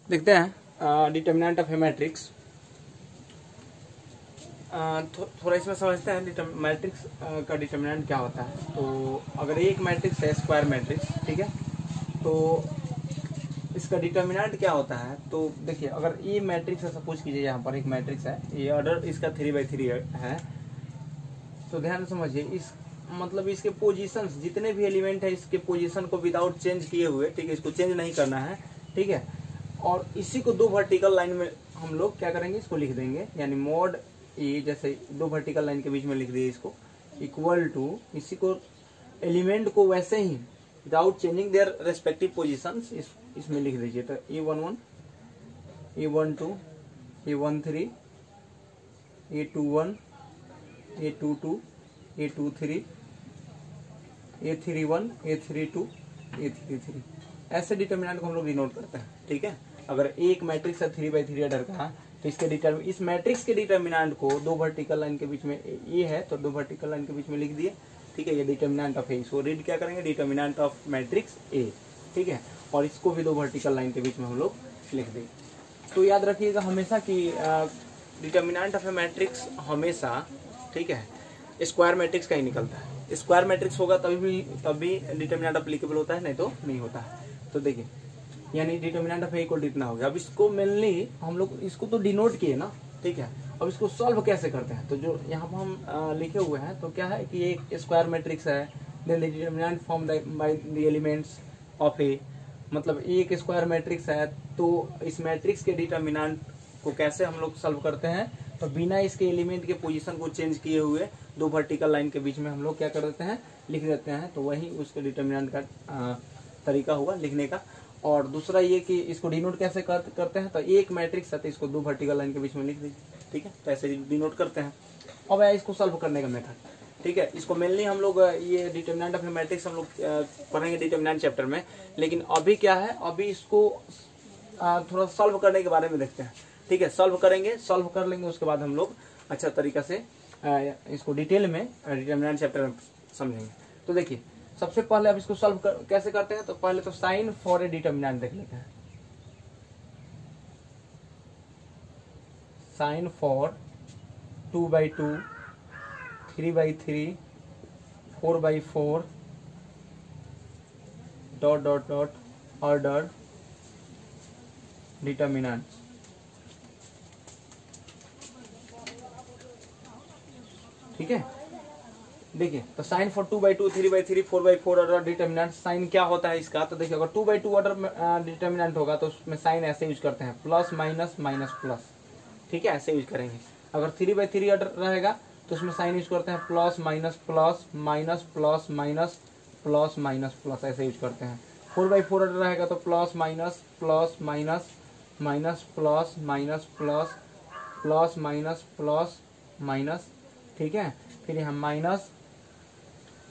देखते हैं determinant of A matrix. थोड़ा इसमें समझते हैं मैट्रिक्स का डिटर्मिनेंट क्या होता है। तो अगर एक मैट्रिक्स है स्क्वायर मैट्रिक्स, ठीक है, तो इसका डिटर्मिनेंट क्या होता है। तो देखिए अगर ये मैट्रिक्स है, सपोज कीजिए यहाँ पर एक मैट्रिक्स है, ये ऑर्डर इसका 3/3 है, तो ध्यान से समझिए इस मतलब इसके पोजीशंस जितने भी एलिमेंट है इसके पोजीशन को विदाउट चेंज किए हुए, ठीक है, इसको चेंज नहीं करना है, ठीक है। और इसी को दो वर्टिकल लाइन में हम लोग क्या करेंगे, इसको लिख देंगे, यानी मोड ए, जैसे दो वर्टिकल लाइन के बीच में लिख दिए इसको, इक्वल टू इसी को एलिमेंट को वैसे ही without changing their respective positions इसमें लिख दीजिए। तो A11, A12, A13, A21, A22, A23, A31, A32, A33, ऐसे डिटर्मिनेंट को हम लोग डिनोट करते हैं, ठीक है। अगर एक मैट्रिक्स है 3/3 ऑर्डर का, तो इसके इस मैट्रिक्स के डिटर्मिनेंट को दो वर्टिकल लाइन के बीच में ए है, तो दो वर्टिकल लाइन के बीच में लिख दिए, ठीक है। ये डिटर्मिनेंट ऑफ ए, इसको रीड क्या करेंगे, डिटर्मिनेंट ऑफ मैट्रिक्स ए, ठीक है। और इसको भी दो वर्टिकल लाइन के बीच में हम लोग लिख दें। तो याद रखिएगा हमेशा कि डिटर्मिनेंट ऑफ ए मैट्रिक्स हमेशा, ठीक है, स्क्वायर मैट्रिक्स का ही निकलता है। स्क्वायर मैट्रिक्स होगा तभी डिटर्मिनेंट अप्लीकेबल होता है, नहीं तो नहीं होता है। तो देखिए यानी determinant of A equal to इतना हो गया। अब इसको मेनली हम लोग इसको तो डिनोट किए ना, ठीक है। अब इसको सॉल्व कैसे करते हैं, तो जो यहाँ पर हम लिखे हुए हैं, तो क्या है कि एक स्क्वायर मैट्रिक्स है, then the determinant form by the elements of A, मतलब एक स्क्वायर मैट्रिक्स है, तो इस मैट्रिक्स के डिटर्मिनेंट को कैसे हम लोग सॉल्व करते हैं, तो बिना इसके एलिमेंट के पोजीशन को चेंज किए हुए दो वर्टिकल लाइन के बीच में हम लोग क्या कर देते हैं, लिख देते हैं। तो वही उसके डिटर्मिनेंट का तरीका हुआ लिखने का। और दूसरा ये कि इसको डिनोट कैसे करते हैं, तो एक मैट्रिक्स है तो इसको दो वर्टिकल लाइन के बीच में लिख दीजिए, ठीक है। तो ऐसे डिनोट करते हैं। अब है इसको सॉल्व करने का मेथड, ठीक है। इसको मेनली हम लोग ये डिटर्मिनेंट ऑफ मैट्रिक्स हम लोग पढ़ेंगे डिटर्मिनेंट चैप्टर में, लेकिन अभी क्या है, अभी इसको थोड़ा सॉल्व करने के बारे में देखते हैं, ठीक है। सॉल्व करेंगे, सॉल्व कर लेंगे, उसके बाद हम लोग अच्छा तरीका से इसको डिटेल में डिटर्मिनेंट चैप्टर में समझेंगे। तो देखिए सबसे पहले अब इसको सॉल्व कैसे करते हैं, तो पहले तो साइन फॉर ए डिटर्मिनेंट देख लेते हैं। Sign for 2/2, 3/3, 4/4 dot dot dot order determinant, ठीक है। देखिए तो sign for 2/2, 3/3, 4/4 order determinant, sign क्या होता है इसका, तो देखिए अगर 2/2 ऑर्डर डिटर्मिनेंट होगा तो उसमें साइन ऐसे यूज करते हैं, प्लस माइनस माइनस प्लस, ठीक है, ऐसे यूज करेंगे। अगर 3/3 ऑर्डर रहेगा तो उसमें साइन यूज करते हैं plus minus plus, minus plus minus, plus minus plus, ऐसे यूज करते हैं। 4/4 ऑर्डर रहेगा तो plus minus plus minus, minus plus minus plus, plus minus plus minus, ठीक है। फिर यहाँ माइनस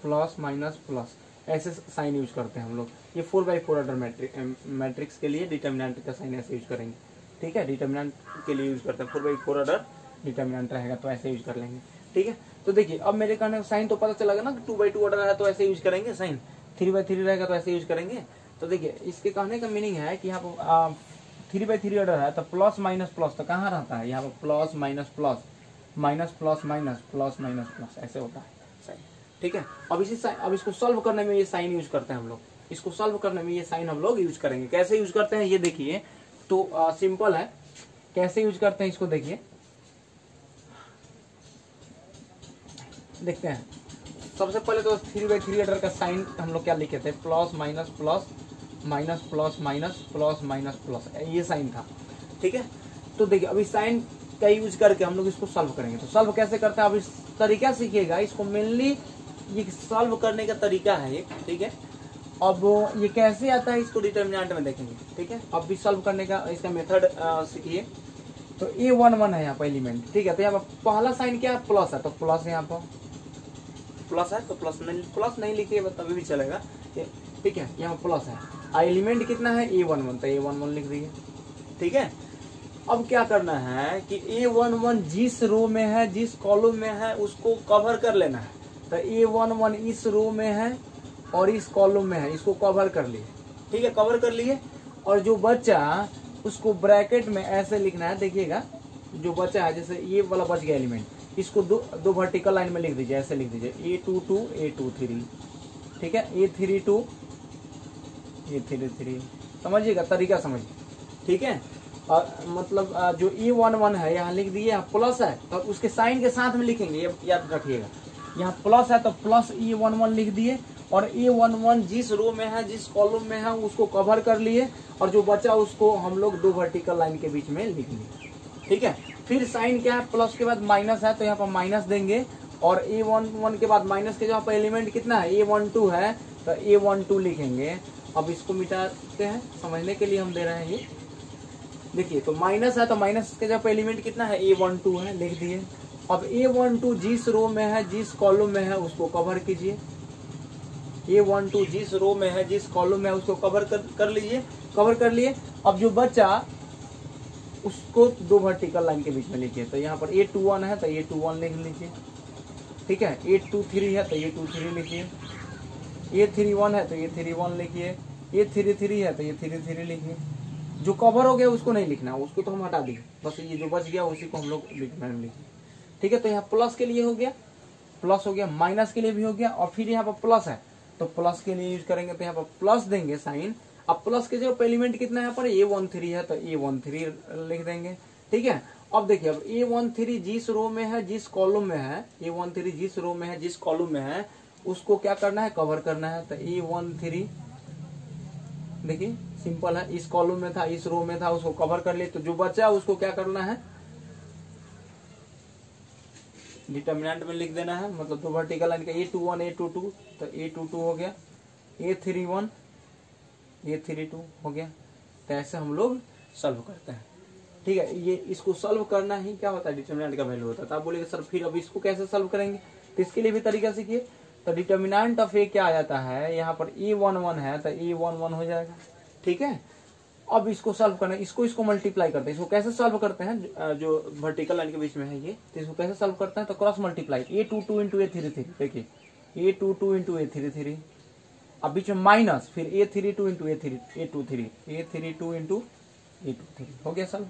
प्लस माइनस प्लस, ऐसे साइन यूज करते हैं हम लोग। ये 4/4 ऑर्डर मैट्रिक्स के लिए डिटर्मिनेंट का साइन ऐसे यूज करेंगे, ठीक है। डिटर्मिनेंट के लिए यूज करते हैं, 4/4 ऑर्डर डिटर्मिनेंट रहेगा तो ऐसे यूज कर लेंगे, ठीक है। तो देखिए अब मेरे कहने साइन तो पता चला ना, 2/2 ऑर्डर है तो ऐसे यूज करेंगे साइन, 3/3 रहेगा तो ऐसे यूज करेंगे। तो देखिए इसके कहने का मीनिंग है कि यहाँ पर 3/3 ऑर्डर है तो प्लस माइनस प्लस तो कहाँ रहता है, यहाँ पर plus minus plus, minus plus minus, plus minus plus, ऐसे होता है साइन, ठीक है। अब इसको सॉल्व करने में ये साइन यूज करते हैं हम लोग, इसको सॉल्व करने में ये साइन हम लोग यूज करेंगे। कैसे यूज करते हैं ये देखिए, तो सिंपल है, कैसे यूज करते हैं इसको देखिए, देखते हैं। सबसे पहले तो 3/3 ऑर्डर का साइन हम लोग क्या लिखे थे, plus minus plus, minus plus minus, plus minus plus, ये साइन था, ठीक है। तो देखिए अभी साइन का यूज करके हम लोग इसको सॉल्व करेंगे। तो सॉल्व कैसे करते हैं, अब इस तरीका सीखिएगा, इसको मेनली ये सॉल्व करने का तरीका है ये, ठीक है। अब ये कैसे आता है इसको डिटर्मिनेंट में देखेंगे, ठीक है। अब भी सॉल्व करने का इसका मेथड सीखिए। तो A11 है यहाँ पर एलिमेंट, ठीक है। तो यहाँ पर पहला साइन क्या है, प्लस है, तो प्लस यहाँ पर प्लस है, तो प्लस नहीं लिखिए तभी भी चलेगा, ठीक है। यहाँ प्लस है, एलिमेंट कितना है, A11, तो A11 लिख दीजिए, ठीक है। अब क्या करना है कि A11 जिस रो में है, जिस कॉलम में है, उसको कवर कर लेना है। तो A11 इस रो में है और इस कॉलम में है, इसको कवर कर लिए, ठीक है, कवर कर लिए। और जो बच्चा उसको ब्रैकेट में ऐसे लिखना है, देखिएगा जो बचा है, जैसे ये वाला बच गया एलिमेंट, इसको दो वर्टिकल लाइन में लिख दीजिए, ऐसे लिख दीजिए A22 A23, ठीक है, A32 A33, समझिएगा तरीका समझिए, ठीक है। और मतलब जो E11 है यहाँ लिख दिए, यहाँ प्लस है तो उसके साइन के साथ में लिखेंगे, ये याद रखिएगा, यहाँ प्लस है तो प्लस E11 लिख दिए, और E11 जिस रो में है, जिस कॉलम में है उसको कवर कर लिए, और जो बचा उसको हम लोग दो वर्टिकल लाइन के बीच में लिख लिए, ठीक है। फिर साइन क्या है, प्लस के बाद माइनस है तो यहाँ पर माइनस देंगे, और A11 के बाद माइनस के जहाँ पर एलिमेंट कितना है, A12 है तो A12 लिखेंगे। अब इसको मिटाते हैं, समझने के लिए हम दे रहे हैं ये, देखिए तो माइनस है तो माइनस के जब एलिमेंट कितना है, A12 है, लिख दिए। अब A12 जिस रो में है, जिस कॉलम में है उसको कवर कीजिए, A12 जिस रो में है, जिस कॉलम में है उसको कवर कर लीजिए, कवर कर लिए। अब जो बचा उसको दो वर्टिकल लाइन के बीच में लिखिए, तो यहाँ पर A21 है तो A21 लिख लीजिए, ठीक है, A23 है तो A23 लिखिए, A31 है तो A31 लिखिए, A33 है तो A33 लिखिए। जो कवर हो गया उसको नहीं लिखना, उसको तो हम हटा दिए, बस ये जो बच गया उसी को हम लोग लिखना है, ठीक है। तो यहाँ प्लस के लिए हो गया, प्लस हो गया, माइनस के लिए भी हो गया, और फिर यहाँ पर प्लस है तो प्लस के लिए यूज करेंगे, तो यहाँ पर प्लस देंगे साइन। अब प्लस के जो एलिमेंट कितना है यहाँ पर, A13 है तो A13 लिख देंगे, ठीक है। अब देखिए, अब A13 जिस रो में है, जिस कॉलम में है, A13 जिस रो में है, जिस कॉलम में है उसको क्या करना है, कवर करना है। तो A13 देखिए सिंपल है, इस कॉलम में था, इस रो में था, उसको कवर कर लिए, तो जो बचा उसको क्या करना है, डिटर्मिनेंट में लिख देना है, मतलब दो वर्टिकल लाइन का A21 A22 तो A22 हो गया, A31 A32 हो गया। तो ऐसे हम लोग सॉल्व करते हैं, ठीक है। ये इसको सॉल्व करना ही क्या होता है, डिटर्मिनेंट का वैल्यू होता है। तो आप बोलेंगे सर फिर अब इसको कैसे सॉल्व करेंगे, तो इसके लिए भी तरीका सीखिए। तो डिटर्मिनेंट ऑफ ए क्या आ जाता है, यहाँ पर A11 है तो A11 हो जाएगा, ठीक है। अब इसको सॉल्व करना है, इसको मल्टीप्लाई करते हैं। इसको कैसे सॉल्व करते हैं, जो वर्टिकल लाइन के बीच में है ये, तो इसको कैसे सॉल्व करते हैं, तो cross multiply, A22 into A33, देखिए A22 इंटू A33, अब बीच में माइनस, फिर A32 into A23 A32 into A23 हो गया सॉल्व।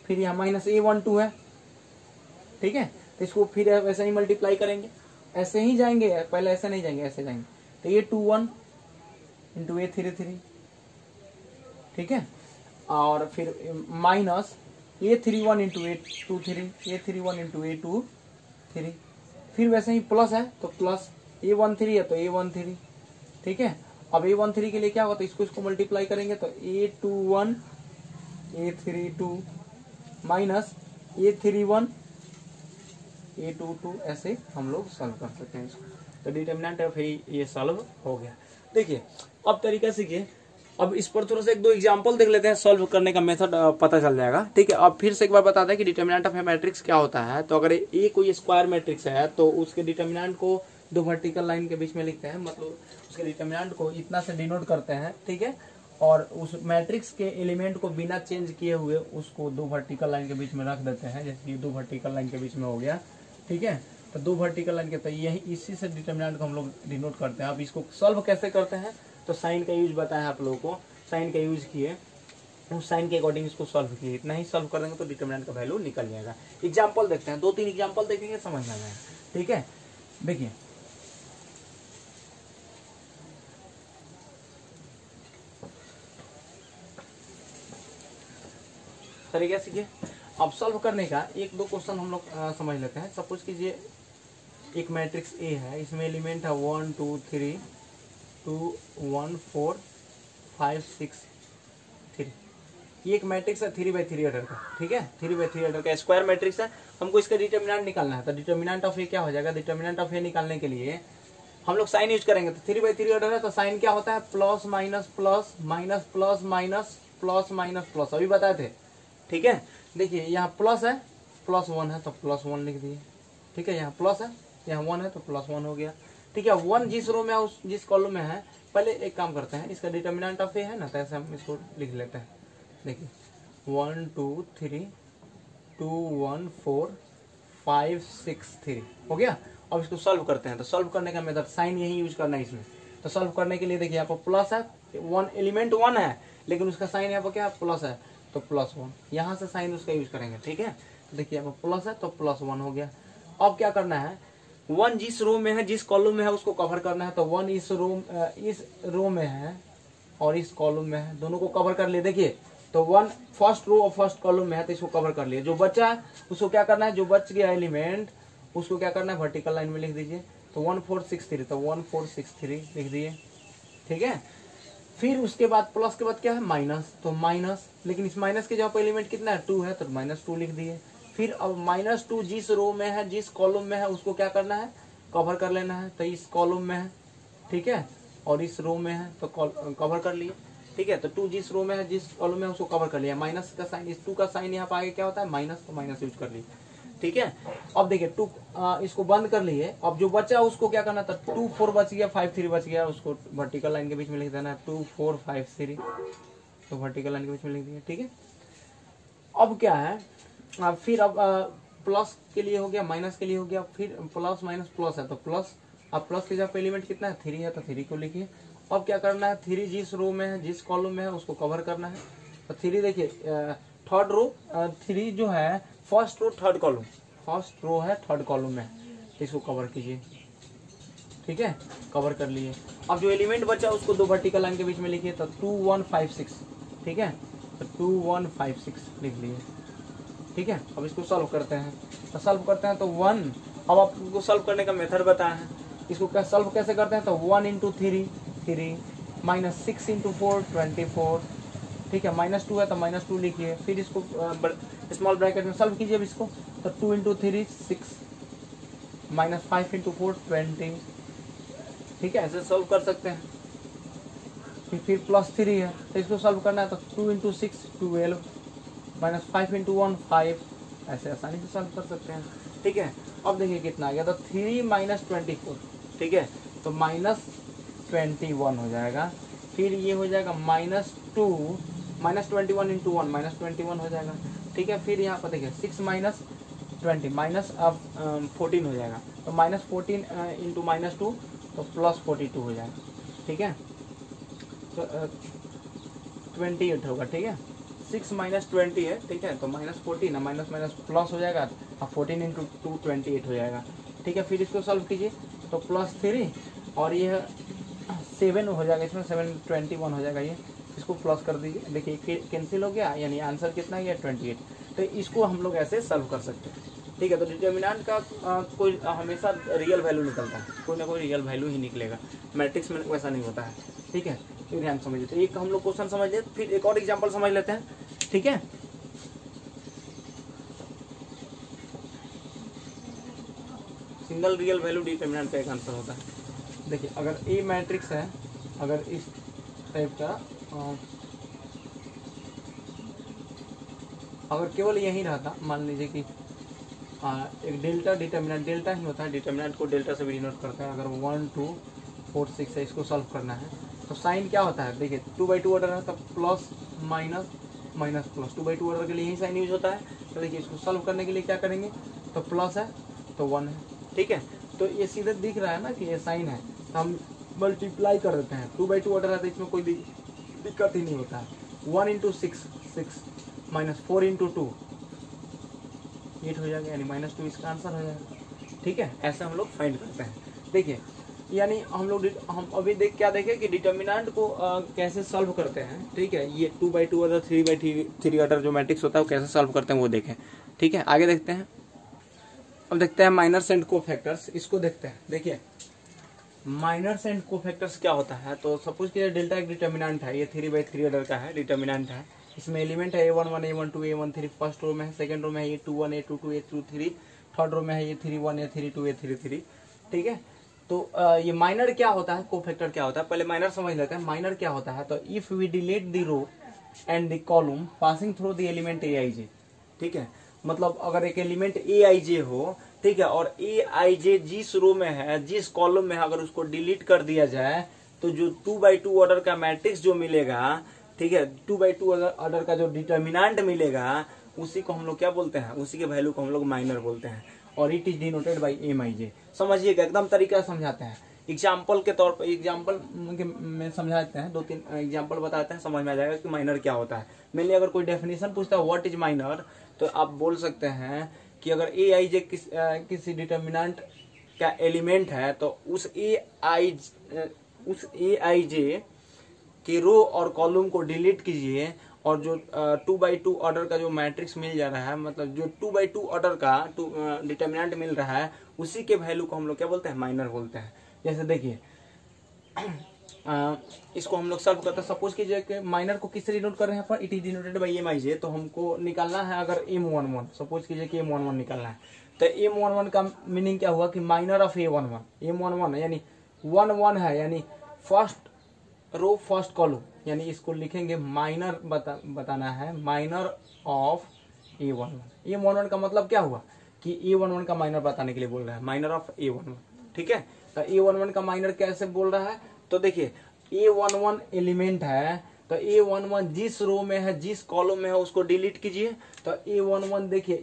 फिर यहाँ माइनस A12 है, ठीक है, तो इसको फिर वैसे ही मल्टीप्लाई करेंगे, ऐसे ही जाएंगे, पहले ऐसे नहीं जाएंगे, ऐसे जाएंगे, तो A21 इंटू A33, ठीक है, और फिर minus A31 into A31 into A23, फिर वैसे ही प्लस है तो प्लस, A13 है तो A13, ठीक है। अब A13 के लिए क्या होता है, इसको मल्टीप्लाई करेंगे तो A21 A32 minus A31 A22, ऐसे हम लोग सॉल्व कर सकते हैं इसको। तो डिटर्मिनेंट ऑफ ये सॉल्व हो गया। देखिए अब तरीका सीखिए, अब इस पर थोड़ा सा एक दो एग्जांपल देख लेते हैं, सॉल्व करने का मेथड पता चल जाएगा, ठीक है। अब फिर से एक बार बता दें कि डिटर्मिनेंट ऑफ ए मैट्रिक्स क्या होता है। तो अगर ए कोई स्क्वायर मैट्रिक्स है तो उसके डिटर्मिनेंट को दो वर्टिकल लाइन के बीच में लिखते हैं, मतलब उसके डिटर्मिनेंट को इतना से डिनोट करते हैं, ठीक है। और उस मैट्रिक्स के एलिमेंट को बिना चेंज किए हुए उसको दो वर्टिकल लाइन के बीच में रख देते हैं, जैसे ये दो वर्टिकल लाइन के बीच में हो गया, ठीक है। तो दो वर्टिकल लाइन के, तो यही इसी से डिटर्मिनेंट को हम लोग डिनोट करते हैं। अब इसको सॉल्व कैसे करते हैं, तो साइन का यूज बताया आप लोगों को, साइन का यूज किए, उस साइन के अकॉर्डिंग इसको सॉल्व किए, इतना ही सॉल्व कर देंगे तो डिटर्मिनेंट का वैल्यू निकल जाएगा। एग्जांपल देखते हैं, 2-3 एग्जांपल देखेंगे, समझ में आएगा, ठीक है। देखिए तरीका सीखिए। अब सॉल्व करने का एक दो क्वेश्चन हम लोग समझ लेते हैं। सपोज कीजिए एक मैट्रिक्स ए है, इसमें एलिमेंट है 1 2 3 2 1 4 5 6 3। ये एक मैट्रिक्स है 3x3 ऑर्डर का, ठीक है, 3x3 ऑर्डर का स्क्वायर मैट्रिक्स है। हमको इसका डिटर्मिनेंट निकालना है, तो डिटर्मिनेंट ऑफ ए क्या हो जाएगा, डिटर्मिनेंट ऑफ ए निकालने के लिए हम लोग साइन यूज करेंगे। तो 3x3 ऑर्डर है तो साइन क्या होता है, plus minus plus minus plus minus plus minus plus, अभी बताए थे, ठीक है। देखिए यहाँ प्लस है, प्लस 1 है तो प्लस 1 लिख दिए, ठीक है। यहाँ प्लस है, यहाँ 1 है तो प्लस 1 हो गया, ठीक है। 1 जिस रो में है, उस जिस कॉलम में है, पहले एक काम करते हैं, इसका डिटर्मिनेंट ऑफ ए है ना, तो ऐसे हम इसको लिख लेते हैं। देखिए 1 2 3 2 1 4 5 6 3 हो गया। अब इसको सॉल्व करते हैं, तो सॉल्व करने का मेथड साइन यही यूज करना है इसमें। तो सॉल्व करने के लिए देखिए यहाँ पर प्लस है, 1 एलिमेंट 1 है लेकिन उसका साइन यहाँ पर क्या है, प्लस है। तो +1, यहाँ से साइन उसका यूज करेंगे। ठीक है, देखिए अब प्लस है तो +1 हो गया। अब क्या करना है, 1 जिस रो में है, जिस कॉलम में है उसको कवर करना है। तो 1 इस रो में है और इस कॉलम में है, दोनों को कवर कर लिए। देखिए तो 1 फर्स्ट रो और फर्स्ट कॉलम में है तो इसको कवर कर लिए। जो बचा है उसको क्या करना है, जो बच गया एलिमेंट उसको क्या करना है, वर्टिकल लाइन में लिख दीजिए। तो 1463, तो 1463 लिख दिए। ठीक है, फिर उसके बाद प्लस के बाद क्या है, माइनस, तो माइनस, लेकिन इस माइनस के जहाँ पर एलिमेंट कितना है, 2 है, तो -2 लिख दिए। फिर अब -2 जिस रो में है, जिस कॉलम में है उसको क्या करना है, कवर कर लेना है। तो इस कॉलम में है, ठीक है, और इस रो में है तो कवर कर लिए। ठीक है, तो 2 जिस रो में है, जिस कॉलम में है उसको कवर कर लिया। माइनस का साइन, इस 2 का साइन यहाँ पे आगे क्या होता है, माइनस, तो माइनस यूज कर लिए। ठीक है, अब देखिए 2 इसको बंद कर लिए। अब जो बचा उसको क्या करना था, 2 4 बच गया, 5 3 बच गया, उसको वर्टिकल लाइन के बीच में लिख देना है 2 4 5 3, तो वर्टिकल लाइन के बीच में लिख दिया। ठीक है, अब क्या है, फिर अब प्लस के लिए हो गया, माइनस के लिए हो गया, फिर प्लस माइनस प्लस है तो प्लस। अब प्लस के जब एलिमेंट कितना है, 3 है, तो 3 को लिखिए। अब क्या करना है, 3 जिस रो में है, जिस कॉलम में है उसको कवर करना है। तो 3 देखिए थर्ड रो, 3 जो है first row third column, first row है थर्ड कॉलम में, इसको कवर कीजिए। ठीक है, कवर कर लिए। अब जो एलिमेंट बचा उसको 2 वर्टिकल लाइन के बीच में लिखिए। तो 2 1 5 6, ठीक है, तो 2 1 5 6 लिख लिए। ठीक है, अब इसको सॉल्व करते हैं। तो सॉल्व करते हैं तो 1, अब आपको सॉल्व करने का मेथड बताया है। इसको क्या सॉल्व कैसे करते हैं, तो 1 × 3 3, -6 × 4 24। ठीक है, -2 है तो -2 लिखिए। फिर इसको स्मॉल ब्रैकेट में सॉल्व कीजिए अब इसको। तो 2 × 3 6, -5 × 4 20। ठीक है, ऐसे सॉल्व कर सकते हैं। फिर +3 है तो इसको सॉल्व करना है। तो 2 × 6 12, -5 × 1 5, ऐसे आसानी से सॉल्व कर सकते हैं। ठीक है, अब देखिए कितना आ गया, तो 3 - 24। ठीक है, तो -21 हो जाएगा। फिर ये हो जाएगा -2, -21 × 1 -21 हो जाएगा। ठीक है, फिर यहाँ पर देखिए 6 - 20 अब 14 हो जाएगा। तो -14 × -2 तो +42 हो जाएगा। ठीक है, तो 28 होगा। ठीक है, 6 - 20 है। ठीक है, तो -14 ना माइनस माइनस प्लस हो जाएगा, अब 14 × 2 28 हो जाएगा। ठीक है, फिर इसको सॉल्व कीजिए तो +3 और ये 7 हो जाएगा, इसमें 7 21 हो जाएगा। ये इसको प्लस कर दीजिए, देखिए कैंसिल हो गया, यानी आंसर कितना है, 28। तो इसको हम लोग ऐसे सॉल्व कर सकते हैं। ठीक है, तो डिटर्मिनेंट का कोई हमेशा रियल वैल्यू निकलता है, कोई ना कोई रियल वैल्यू ही निकलेगा। मैट्रिक्स में वैसा नहीं होता है। ठीक है, तो ध्यान समझिए। तो एक हम लोग क्वेश्चन समझ लेते, फिर एक और एग्जांपल समझ लेते हैं। ठीक है, सिंगल रियल वैल्यू डिटर्मिनेंट का एक आंसर होता है। देखिए अगर ए मैट्रिक्स है, अगर इस टाइप का, अगर केवल यही रहता, मान लीजिए कि एक डेल्टा डिटर्मिनेंट, डेल्टा ही होता है, डिटर्मिनेंट को डेल्टा से भी डिनोट करता है। अगर 1 2 4 6 है, इसको सॉल्व करना है तो साइन क्या होता है, देखिए 2/2 ऑर्डर है, तब plus minus minus plus, 2/2 order के लिए यही साइन यूज होता है। तो देखिए इसको सॉल्व करने के लिए क्या करेंगे, तो प्लस है तो 1 है। ठीक है, तो ये सीधे दिख रहा है ना कि ये साइन है, तो हम मल्टीप्लाई कर देते हैं। 2/2 ऑर्डर है तो इसमें कोई दिक्कत ही नहीं होता है। 1 × 6 6, -4 × 2 8 हो जाएगा, यानी -2 इसका आंसर हो जाएगा। ठीक है, ऐसे हम लोग फाइंड करते हैं। देखिए यानी हम अभी क्या देखें कि डिटर्मिनेंट को कैसे सॉल्व करते हैं। ठीक है, ये 2/2 ऑर्डर 3/3 ऑर्डर जो मैट्रिक्स होता है वो कैसे सॉल्व करते हैं वो देखें। ठीक है, आगे देखते हैं। अब देखते हैं माइनर्स एंड कोफैक्टर्स, इसको देखते हैं। देखिए माइनर्स एंड कोफैक्टर्स क्या होता है, तो सपोज कि डेल्टा एक डिटर्मिनेंट है, ये 3/3 ऑर्डर का है, डिटर्मिनेंट है। इसमें एलिमेंट है A11 A12 A13, first row में है, सेकंड रो में है A21 A22 A23, third row में है A31 A32 A33। ठीक है, तो ये माइनर क्या होता है, कोफैक्टर क्या होता है, पहले माइनर समझ लेते हैं। माइनर क्या होता है, तो if we delete the row and the column passing through the element Aij। ठीक है, मतलब अगर एक एलिमेंट Aij हो, ठीक है, और Aij जिस रो में है, जिस कॉलम में है, अगर उसको डिलीट कर दिया जाए तो जो 2/2 ऑर्डर का मैट्रिक्स जो मिलेगा, ठीक है, 2/2 ऑर्डर का जो डिटर्मिनेंट मिलेगा, उसी को हम लोग क्या बोलते हैं, उसी के वैल्यू को हम लोग माइनर बोलते हैं। और it is denoted by Mij। समझिएगा, एकदम तरीका समझाते हैं एग्जाम्पल के तौर पर एग्जाम्पल में समझाते हैं, 2-3 एग्जाम्पल बताते हैं, समझ में आ जाएगा कि माइनर क्या होता है। मेनली अगर कोई डेफिनेशन पूछता है व्हाट इज माइनर, तो आप बोल सकते हैं कि अगर ए आई जे किसी डिटर्मिनेंट का एलिमेंट है तो उस ए आई जे के रो और कॉलम को डिलीट कीजिए और जो 2x2 ऑर्डर का जो मैट्रिक्स मिल जा रहा है, मतलब जो 2x2 ऑर्डर का डिटर्मिनेंट मिल रहा है, उसी के वैल्यू को हम लोग क्या बोलते हैं, माइनर बोलते हैं। जैसे देखिए इसको हम लोग सॉल्व करते हैं। सपोज कीजिए कि माइनर को किससे डिनोट कर रहे हैं, it is denoted by M I J, तो हमको निकालना है अगर M11, सपोज कीजिए कि M11 निकालना है, तो M11 का मीनिंग क्या हुआ कि माइनर ऑफ A11, M11 यानी 1 है, यानी फर्स्ट रो फर्स्ट कॉलम, यानी इसको लिखेंगे माइनर बताना है, माइनर ऑफ A11। A11 का मतलब क्या हुआ कि A11 का माइनर बताने के लिए बोल रहा है, माइनर ऑफ A11, ठीक है। तो A11 का माइनर कैसे बोल रहा है, तो देखिए A11 एलिमेंट है, तो A11 जिस रो में है, जिस कॉलम में है उसको डिलीट कीजिए। तो A11 देखिए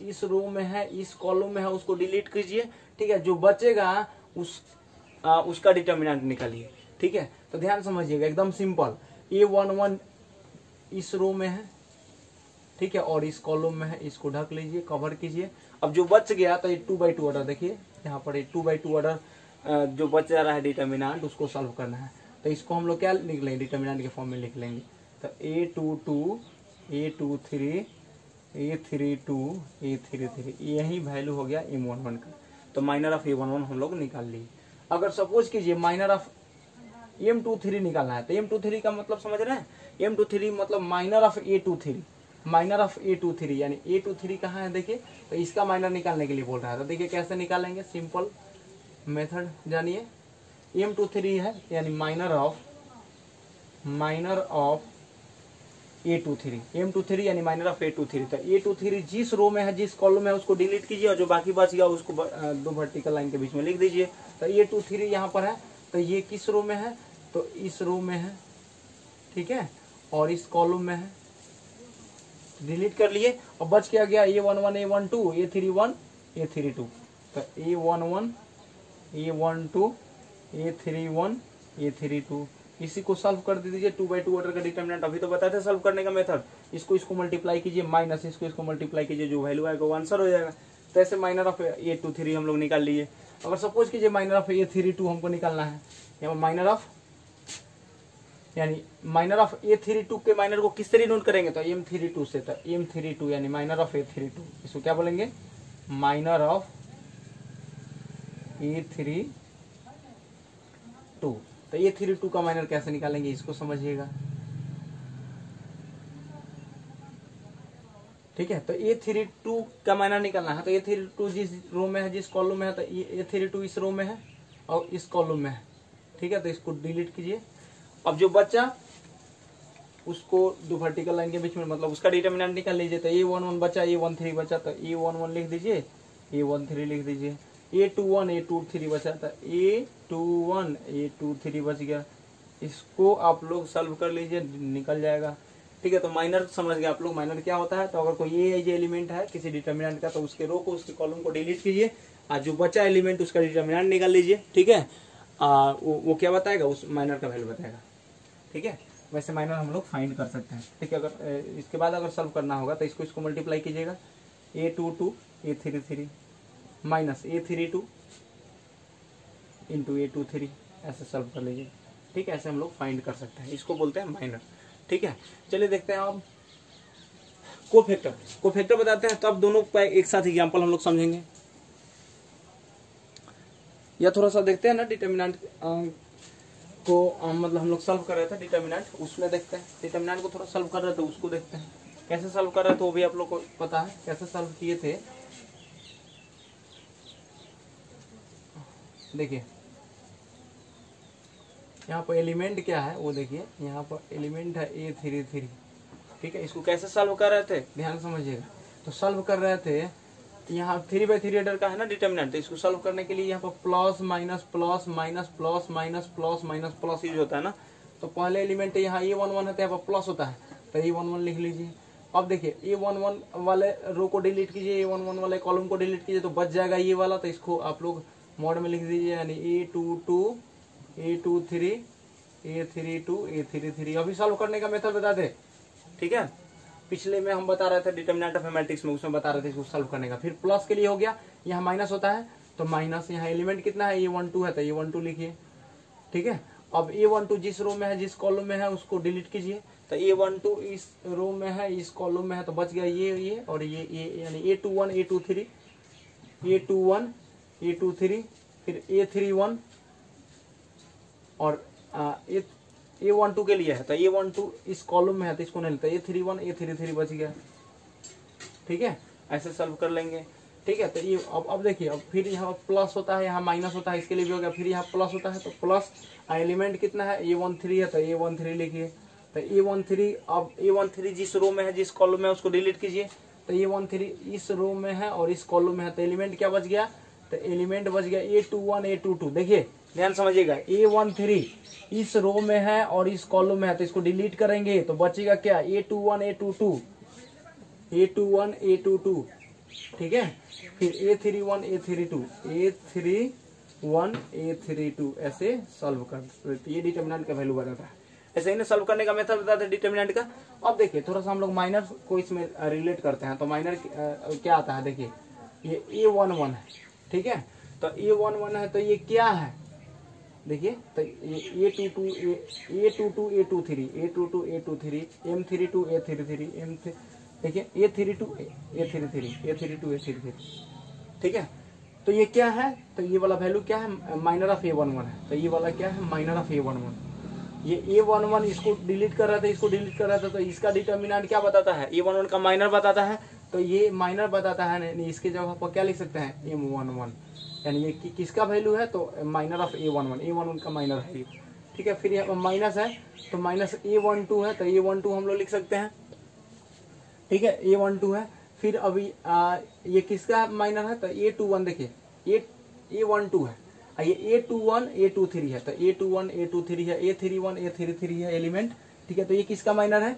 इस रो में है, इस कॉलम में है, उसको डिलीट कीजिए, ठीक है। जो बचेगा उसका डिटर्मिनेंट निकालिए, ठीक है। तो ध्यान समझिएगा, एकदम सिंपल। A11 इस रो में है, ठीक है, और इस कॉलम में है, इसको ढक लीजिए, कवर कीजिए। अब जो बच गया तो ये 2x2 ऑर्डर, देखिए यहाँ पर 2x2 ऑर्डर जो बच जा रहा है डिटर्मिनेंट, उसको सॉल्व करना है। तो इसको हम लोग क्या लिख लेंगे, डिटर्मिनेंट के फॉर्म में लिख लेंगे। तो A22 A23 A32 A33, यही वैल्यू हो गया M11 का। तो माइनर ऑफ A11 हम लोग निकाल लिए। अगर सपोज कीजिए माइनर ऑफ M23 निकालना है, तो M23 का मतलब समझ रहे हैं, M23 मतलब minor of A23, minor of A23, यानी A23 कहाँ है देखिए, तो इसका माइनर निकालने के लिए बोल रहा है। तो देखिए कैसे निकालेंगे, सिंपल मेथड जानिए। M23 है यानी माइनर ऑफ A23, M23 यानी माइनर ऑफ A23। तो A23 जिस रो में है, जिस कॉलम में है, उसको डिलीट कीजिए और जो बाकी बच गया उसको 2 वर्टिकल लाइन के बीच में लिख दीजिए। तो A23 यहाँ पर है, तो ये किस रो में है, तो इस रो में है, ठीक है, और इस कॉलम में है, डिलीट कर लिए और बच क्या गया A11 A12 A31 A32। तो A11 A12 A31 A32, इसी को सॉल्व कर दीजिए। 2x2 ऑर्डर का डिटर्मिनेंट अभी तो बताए थे सॉल्व करने का मेथड। इसको मल्टीप्लाई कीजिए, माइनस इसको मल्टीप्लाई कीजिए, जो वैल्यू आएगा वो आंसर हो जाएगा। तो ऐसे माइनर ऑफ A23 हम लोग निकाल लिए। अगर सपोज कीजिए माइनर ऑफ A32 हमको निकालना है, यहाँ माइनर ऑफ A32 के माइनर को किस तरह नोट करेंगे, तो M32 से। तो M32 यानी माइनर ऑफ A32, इसको क्या बोलेंगे, माइनर ऑफ A32। तो A32 का माइनर कैसे निकालेंगे, इसको समझिएगा, ठीक है। तो A32 का माइनर निकालना है, तो A32 जिस रो में है, जिस कॉलम में है, तो A32 इस रो में है और इस कॉलम में है, ठीक है। तो इसको डिलीट कीजिए। अब जो बचा उसको 2 वर्टिकल लाइन के बीच में, मतलब उसका डिटर्मिनेंट निकाल लीजिए। तो A11 बचा, A13 बचा, तो A11 लिख दीजिए, A13 लिख दीजिए। A21 A23 बचा, तो A21 A23 बच गया। इसको आप लोग सॉल्व कर लीजिए, निकल जाएगा, ठीक है। तो माइनर समझ गए आप लोग, माइनर क्या होता है। तो अगर कोई ये एलिमेंट है किसी डिटर्मिनेंट का, तो उसके रो को, उसके कॉलम को डिलीट कीजिए और जो बचा एलिमेंट उसका डिटर्मिनेंट निकाल लीजिए, ठीक है। वो क्या बताएगा, उस माइनर का वैल्यू बताएगा, ठीक है। वैसे माइनर हम लोग फाइंड कर सकते हैं, ठीक है। अगर इसके बाद अगर सॉल्व करना होगा तो इसको मल्टीप्लाई कीजिएगा, A22 A33 minus A32 into A23, ऐसे सॉल्व कर लीजिए, ठीक है। ऐसे हम लोग फाइंड कर सकते हैं, इसको बोलते हैं माइनर, ठीक है। चलिए देखते हैं अब कोफैक्टर बताते हैं। तो अब दोनों का एक साथ एग्जांपल हम लोग समझेंगे, या थोड़ा सा देखते हैं ना डिटर्मिनेंट को, मतलब हम लोग सॉल्व कर रहे थे डिटर्मिनेंट, उसमें देखते हैं। डिटर्मिनेंट को थोड़ा सॉल्व कर रहे थे, उसको देखते हैं कैसे सॉल्व कर रहे थे, वो भी आप लोग को पता है कैसे सॉल्व किए थे। देखिए यहाँ पर एलिमेंट क्या है वो देखिए, यहाँ पर एलिमेंट है A33, ठीक है। इसको कैसे सॉल्व कर रहे थे, ध्यान समझिएगा। तो सॉल्व कर रहे थे, यहाँ 3/3 ऑर्डर का है ना डिटर्मिनेंट, तो इसको सॉल्व करने के लिए यहाँ पर plus minus plus minus plus minus plus minus plus use होता है ना। तो पहले एलिमेंट यहाँ A11 है, तो यहाँ पर प्लस होता है, तो A11 लिख लीजिए। अब देखिए A11 वाले रो को डिलीट कीजिए, A11 वाले कॉलम को डिलीट कीजिए, तो बच जाएगा ये वाला। तो इसको आप लोग मॉड में लिख दीजिए, यानी A22 A23 A32 A33। अभी सॉल्व करने का मेथड बता दे, ठीक है। पिछले में हम बता रहे थे डिटर्मिनेंट ऑफ मैट्रिक्स में, उसमें बता रहे थे इसको सॉल्व करने का। फिर प्लस के लिए हो गया, यहाँ माइनस होता है तो माइनस, यहाँ एलिमेंट कितना है A12 है तो A12 लिखिए, ठीक है। अब A12 जिस रो में है जिस कॉलम में है उसको डिलीट कीजिए, तो A12 इस रो में है इस कॉलम में है तो बच गया ये और ये यानी A21 A23 A21 A23 फिर A31 और A12 के लिए है तो A12 इस कॉलम में है तो इसको नहीं लेता, A31 A33 बच गया, ठीक है। ऐसे सॉल्व कर लेंगे, ठीक है। तो ये अब देखिए, अब फिर यहाँ प्लस होता है, यहाँ माइनस होता है, इसके लिए भी हो गया। फिर यहाँ प्लस होता है तो प्लस, एलिमेंट कितना है A13 है तो A13 लिखिए, तो A13, अब A13 जिस रो में है जिस कॉलम में है उसको डिलीट कीजिए, तो A13 इस रो में है और इस कॉलम में है तो एलिमेंट क्या बच गया, तो एलिमेंट बच गया A21 A22। देखिए ध्यान समझिएगा, A13 इस रो में है और इस कॉलम में है तो इसको डिलीट करेंगे तो बचेगा क्या, A21 A22 A21 A22, ठीक है। फिर A31 A32 A31 A32 ऐसे सॉल्व कर, ये डिटर्मिनेंट का वैल्यू बताता है। ऐसे ही ना सॉल्व करने का मेथड बताते हैं डिटर्मिनेंट का। अब देखिए थोड़ा सा हम लोग माइनर को इसमें रिलेट करते हैं, तो माइनर क्या आता है, देखिए ये A11 है, ठीक है। तो A11 है तो ये क्या है, देखिए तो ये A22 A23 A22 A23 M32 A33 M3, देखिए A32 A33 ठीक है। तो ये क्या है, तो ये वाला वैल्यू क्या है, माइनर ऑफ A11 है, तो ये वाला क्या है, माइनर ऑफ A11। ये A11 इसको डिलीट कर रहा था, इसको डिलीट कर रहा था, तो इसका डिटर्मिनेंट क्या बताता है, A11 का माइनर बताता है, तो ये माइनर बताता है, नहीं इसके जगह पर क्या लिख सकते हैं, M11, यानी ये किसका वैल्यू है, तो माइनर ऑफ A11 का माइनर है, ठीक है। फिर यहाँ माइनस है तो माइनस A12 है तो A12 हम लोग लिख सकते हैं, ठीक है, A12 है। फिर अभी ये किसका माइनर है, तो A21, देखिए A12 है, ये A21 A23 है, तो A21 A23 है, A31 A33 है एलिमेंट, ठीक है। तो ये किसका माइनर है,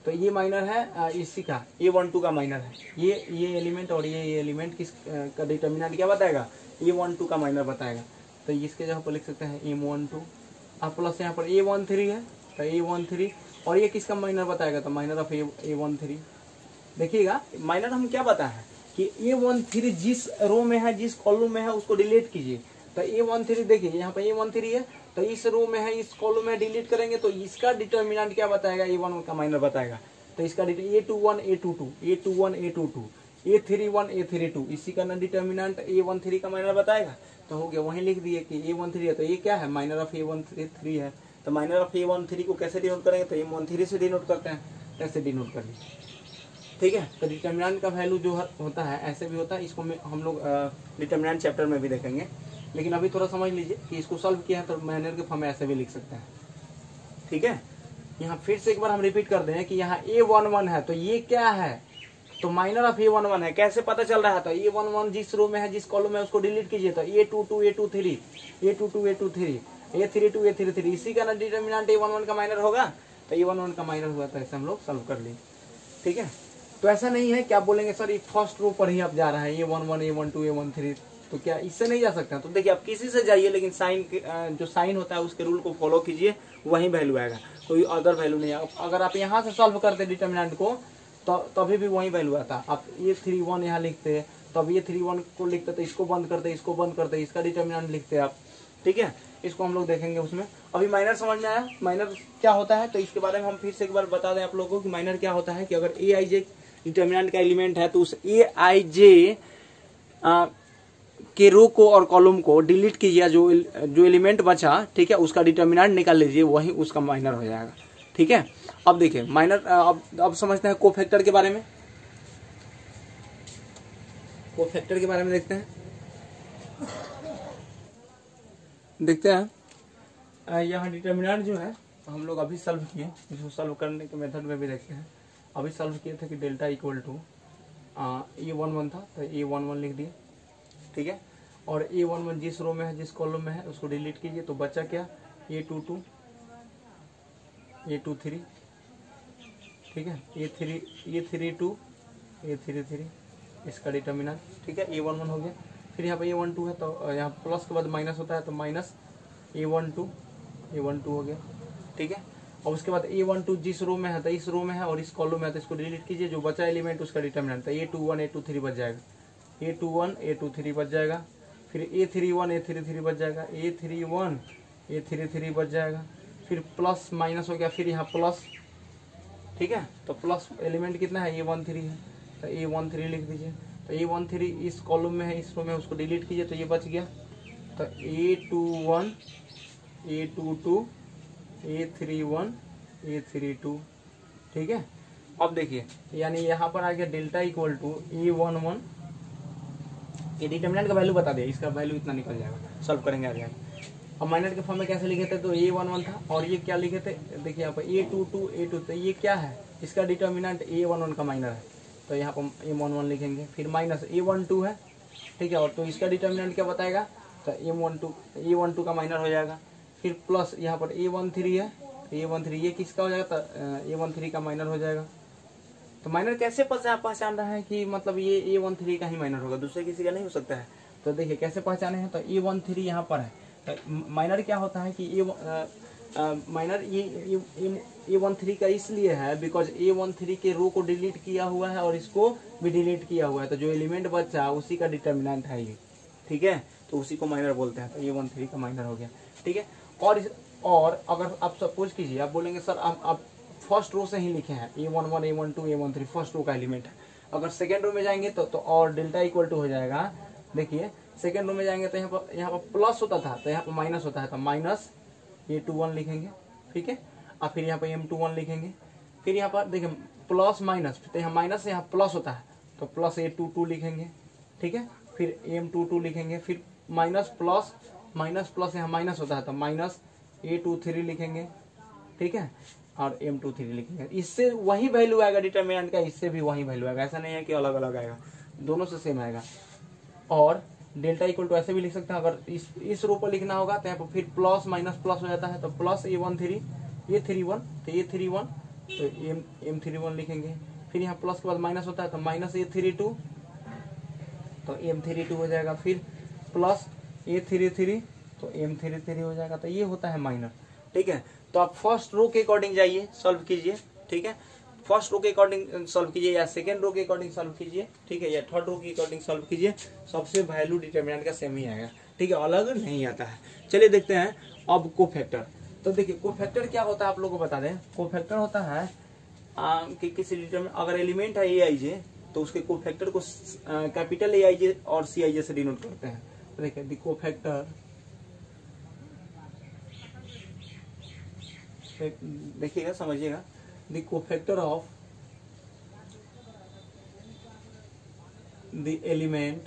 तो ये माइनर है इसी का, A12 का माइनर है, ये एलिमेंट और ये एलिमेंट किस का डिटर्मिनेंट क्या बताएगा, A12 का माइनर बताएगा। तो इसके जगह पर लिख सकते हैं M12, अब प्लस यहाँ पर A13 है तो A13, और ये किसका माइनर बताएगा, तो माइनर ऑफ A13। देखिएगा माइनर हम क्या बताए हैं कि A13 जिस रो में है जिस कॉलम में है उसको डिलीट कीजिए, तो A13 देखिए यहाँ पे A13 है तो इस रो में है इस कॉलम में डिलीट करेंगे तो इसका डिटर्मिनेंट क्या बताएगा, A11 का माइनर बताएगा। तो इसका A21 A22 A21 A22 A31 A32, इसी का ना डिटर्मिनेंट A13 का माइनर बताएगा। तो हो गया, वहीं लिख दिए कि A13 है तो ये क्या है, माइनर ऑफ A13 है। तो माइनर ऑफ A13 को कैसे डिनोट करेंगे, तो M13 से डिनोट करते हैं, ऐसे डिनोट कर लीजिए, ठीक है। तो डिटर्मिनेंट का वैल्यू जो होता है ऐसे भी होता है, इसको हम लोग डिटर्मिनेंट चैप्टर में भी देखेंगे, लेकिन अभी थोड़ा समझ लीजिए कि इसको सॉल्व किया है तो माइनर के फॉर्म में ऐसे भी लिख सकते हैं, ठीक है। यहाँ फिर से एक बार हम रिपीट कर दें कि यहाँ A11 है तो ये क्या है, तो माइनर ऑफ A11 है, कैसे पता चल रहा है, तो A11 जिस रो में है जिस कॉलम में है उसको डिलीट कीजिए, तो A22 A23 A22 A23 A32 A33, इसी का ना डिटर्मिनेंट A11 का माइनर होगा, तो A11 का माइनर हुआ तो ऐसे हम लोग सॉल्व कर लिए, ठीक है। तो ऐसा नहीं है कि आप बोलेंगे सर ये फर्स्ट रो पर ही आप जा रहे हैं, A11 A12 A13, तो क्या इससे नहीं जा सकते, तो देखिए आप किसी से जाइए लेकिन साइन जो साइन होता है उसके रूल को फॉलो कीजिए, वही वैल्यू आएगा, कोई अदर वैल्यू नहीं है। अगर आप यहाँ से सॉल्व करते डिटर्मिनेंट को तो तभी भी वही वैल्यू आता। आप A31 यहाँ लिखते तब A31 को लिखते तो इसको बंद करते इसका डिटर्मिनेंट लिखते आप, ठीक है। इसको हम लोग देखेंगे उसमें। अभी माइनर समझ में आया, माइनर क्या होता है, तो इसके बारे में हम फिर से एक बार बता दें आप लोगों को कि माइनर क्या होता है, कि अगर Aij डिटर्मिनेंट का एलिमेंट है तो उस Aij के रो को और कॉलम को डिलीट कीजिए, जो एलिमेंट बचा, ठीक है, उसका डिटर्मिनेंट निकाल लीजिए, वही उसका माइनर हो जाएगा, ठीक है। अब देखिए माइनर, अब समझते हैं कोफैक्टर के बारे में, कोफैक्टर के बारे में देखते हैं। यहाँ डिटर्मिनेंट जो है हम लोग अभी सॉल्व किए, इसको सॉल्व करने के मेथड में भी देखते हैं। अभी सॉल्व किए थे कि डेल्टा इक्वल टू A11 था तो A11 लिख दिए, ठीक है। और A11 जिस रो में है जिस कॉलम में है उसको डिलीट कीजिए, तो बचा क्या, A22 A23, ठीक है, A32 A33, इसका डिटर्मिनेंट, ठीक है, A11 हो गया। फिर यहाँ पे A12 है तो यहाँ प्लस के बाद माइनस होता है तो माइनस A12 हो गया, ठीक है। और उसके बाद A12 जिस रो में है तो इस रो में है और इस कॉलम में है तो इसको डिलीट कीजिए, जो बचा एलिमेंट उसका डिटर्मिनेंट था A21 A23 बच जाएगा, A21 A23 बच जाएगा, फिर A31 A33 बच जाएगा, A31 A33 बच जाएगा, फिर प्लस माइनस हो गया, फिर यहाँ प्लस, ठीक है। तो प्लस एलिमेंट कितना है A13 है तो A13 लिख दीजिए, तो A13 इस कॉलम में है, इस रो में, उसको डिलीट कीजिए तो ये बच गया। तो A21 A22 A31 A32, ठीक है। अब देखिए यानी यहाँ पर आ गया डेल्टा इक्वल टू A11, ये डिटर्मिनेंट का वैल्यू बता दिया, इसका वैल्यू इतना निकल जाएगा, सॉल्व करेंगे आगे। अब माइनर के फॉर्म में कैसे लिखे थे तो A11 था और ये क्या लिखे थे, देखिए यहाँ पर A22 A2, तो ये क्या है, इसका डिटर्मिनेंट A11 का माइनर है तो यहाँ पर M11 लिखेंगे, फिर माइनस A12 है, ठीक है। और तो इसका डिटर्मिनेंट क्या बताएगा तो A12 का माइनर हो जाएगा, फिर प्लस यहाँ पर A13 है, A13 ये किसका हो जाएगा तो A13 का माइनर हो जाएगा। तो माइनर कैसे पहचान रहा है कि मतलब ये A13 का ही माइनर होगा, दूसरे किसी का नहीं हो सकता है। तो देखिए कैसे पहचाने हैं तो A13 यहाँ पर है, तो माइनर क्या होता है कि माइनर ये A13 का इसलिए है बिकॉज A13 के रो को डिलीट किया हुआ है और इसको भी डिलीट किया हुआ है, तो जो एलिमेंट बचा उसी का डिटर्मिनेंट है ये, ठीक है। तो उसी को माइनर बोलते हैं, तो A13 का माइनर हो गया, ठीक है। और अगर आप सपोज कीजिए आप बोलेंगे सर आप फर्स्ट रो से ही लिखे हैं A11 A12 A13 first row का एलिमेंट है, अगर सेकेंड रो में जाएंगे तो और डेल्टा इक्वल टू हो जाएगा। देखिए सेकेंड रो में जाएंगे तो यहाँ पर प्लस होता था तो यहाँ पर माइनस होता है, तो माइनस A21 लिखेंगे, ठीक है। और फिर यहाँ पर M21 लिखेंगे, फिर यहाँ पर देखिए प्लस माइनस, तो यहाँ माइनस से यहाँ प्लस होता है तो प्लस A22 लिखेंगे, ठीक है। फिर M22 लिखेंगे, फिर माइनस प्लस यहाँ माइनस होता है तो माइनस A23 लिखेंगे, ठीक है। और M23 लिखेंगे, इससे वही वैल्यू आएगा डिटर्मिनेंट का, इससे भी वही वैल्यू आएगा, ऐसा नहीं है कि अलग अलग आएगा, दोनों से सेम आएगा। और डेल्टा इक्वल टू ऐसे भी लिख सकते हैं, अगर इस रो पर लिखना होगा तो यहाँ पर फिर प्लस माइनस प्लस हो जाता है तो प्लस A13 A31 तो A31 तो M31 लिखेंगे, फिर यहाँ प्लस के बाद माइनस होता है तो माइनस A32 तो M32 हो जाएगा, फिर प्लस A33 तो M33 हो जाएगा। तो ये होता है माइनर, ठीक है। तो आप फर्स्ट रो के अकॉर्डिंग जाइए, सॉल्व कीजिए, ठीक है। फर्स्ट रो के अकॉर्डिंग सॉल्व कीजिए या सेकेंड रो के अकॉर्डिंग सॉल्व कीजिए, ठीक है, या थर्ड रो के अकॉर्डिंग सॉल्व कीजिए, सबसे वैल्यू डिटर्मिनेंट का सेम ही आएगा, ठीक है, अलग नहीं आता है। चलिए देखते हैं अब कोफैक्टर। तो देखिए कोफैक्टर क्या होता है आप लोगों को बता दें। कोफैक्टर होता है कि किसी डिटर्मिनेंट अगर एलिमेंट है Aij तो उसके कोफैक्टर को कैपिटल Aij और Cij से डिनोट करते हैं। तो देखिए द कोफैक्टर, देखिएगा समझिएगा, the cofactor of the element,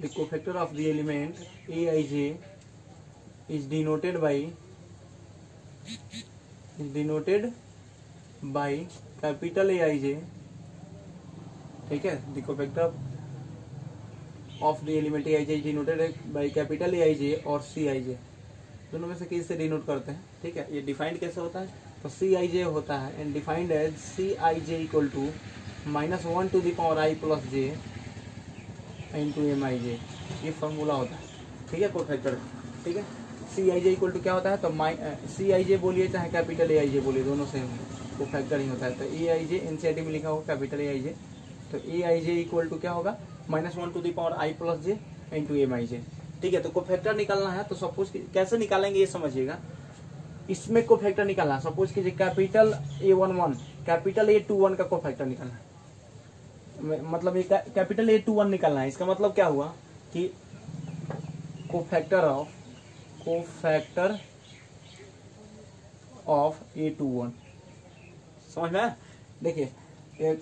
the cofactor of the element Aij is denoted by capital Aij, ठीक है। The cofactor of the element Aij is denoted by capital Aij और Cij, दोनों में से किस से डिनोट करते हैं, ठीक है। ये डिफाइंड कैसे होता है तो Cij होता है and defined as Cij equal to -1 to the power i plus j into Mij, ये फॉर्मूला होता है, ठीक है, कोफैक्टर, ठीक है। Cij इक्वल टू क्या होता है तो Cij बोलिए चाहे कैपिटल Aij बोलिए, दोनों सेम है, कोफैक्टर ही होता है। तो Aij एनसीईआरटी में लिखा होगा कैपिटल Aij, तो Aij इक्वल टू क्या होगा -1 to the power i plus j into Mij, ठीक है। तो कोफैक्टर निकालना है तो सपोज कैसे निकालेंगे ये समझिएगा। इसमें कोफैक्टर निकालना है, सपोज कीजिए कैपिटल A11 कैपिटल A21 का कोफैक्टर निकालना है, मतलब ये कैपिटल A21 निकालना है। इसका मतलब क्या हुआ कि कोफैक्टर ऑफ A21, समझ में। देखिए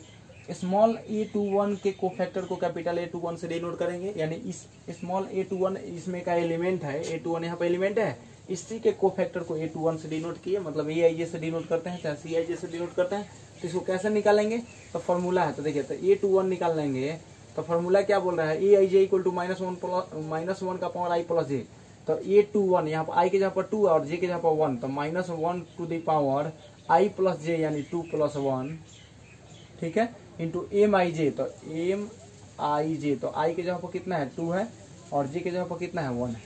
स्मॉल A21 के कोफैक्टर को कैपिटल A21 से डिनोट करेंगे, यानी इस स्मॉल A21 इसमें का एलिमेंट है, A21 यहाँ पे एलिमेंट है, इसी के कोफैक्टर को A21 से डिनोट किए, मतलब Aij से डिनोट करते हैं चाहे Cij से डिनोट करते हैं। तो इसको कैसे निकालेंगे तो फॉर्मूला है, तो देखिए तो A21 निकाल लेंगे तो फॉर्मूला क्या बोल रहा है Aij इक्वल टू -1 का पावर i प्लस j, तो A21 यहाँ पर i के जगह पर 2 और j के जगह पर 1, तो -1 to the power i plus j यानी 2 + 1, ठीक है, इंटू Mij, तो आई जे, तो आई के जगह पर कितना है 2 है और जे के जगह पर कितना है 1 है।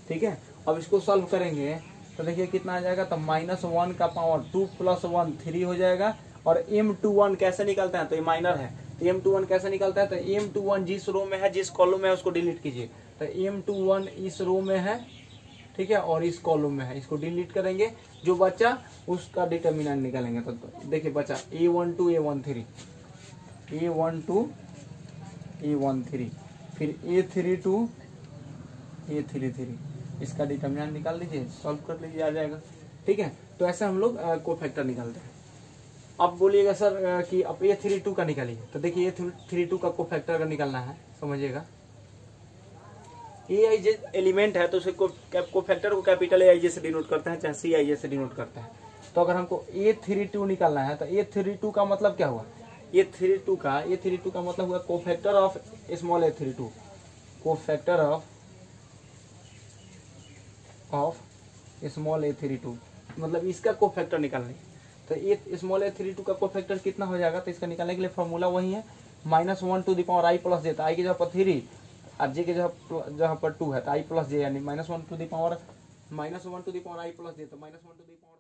ठीक है, अब इसको सॉल्व करेंगे तो देखिए कितना आ जाएगा, तो -1 का पावर 2 + 1 3 हो जाएगा। और m21 कैसे निकलता है, तो ये माइनर है, तो m21 कैसे निकलता है, तो m21 जिस रो में है, जिस कॉलम में है उसको डिलीट कीजिए। तो m21 इस रो में है, ठीक है, और इस कॉलम में है, इसको डिलीट करेंगे, जो बचा उसका डिटर्मिनेंट निकालेंगे। तो देखिए बचा a12 a13 a12 a13, फिर a32 a33, इसका डिटर्मिनेंट निकाल लीजिए, सॉल्व कर लीजिए, आ जाएगा। ठीक है, तो ऐसे हम लोग कोफैक्टर निकालते हैं। अब बोलिएगा सर कि अब a32 का निकालिए, तो देखिए a32 का कोफैक्टर अगर निकालना है समझिएगा, ai जे एलिमेंट है तो उसे कोफैक्टर को कैपिटल ai से डिनोट करते हैं, चाहे ci से डिनोट करते हैं। तो अगर हमको a32 निकालना है तो a32 का मतलब क्या हुआ, a32 का मतलब हुआ cofactor of small a32, cofactor of small a32, मतलब इसका कोफैक्टर निकालना है। तो ये स्मॉल a32 का कोफैक्टर कितना हो जाएगा, तो इसका निकालने के लिए फॉर्मूला वही है -1 to the power i plus J, तो i की जगह पर 3 और जे के जगह पर 2 है, तो i प्लस जे यानी -1 to the power i plus J, तो -1 टू द पावर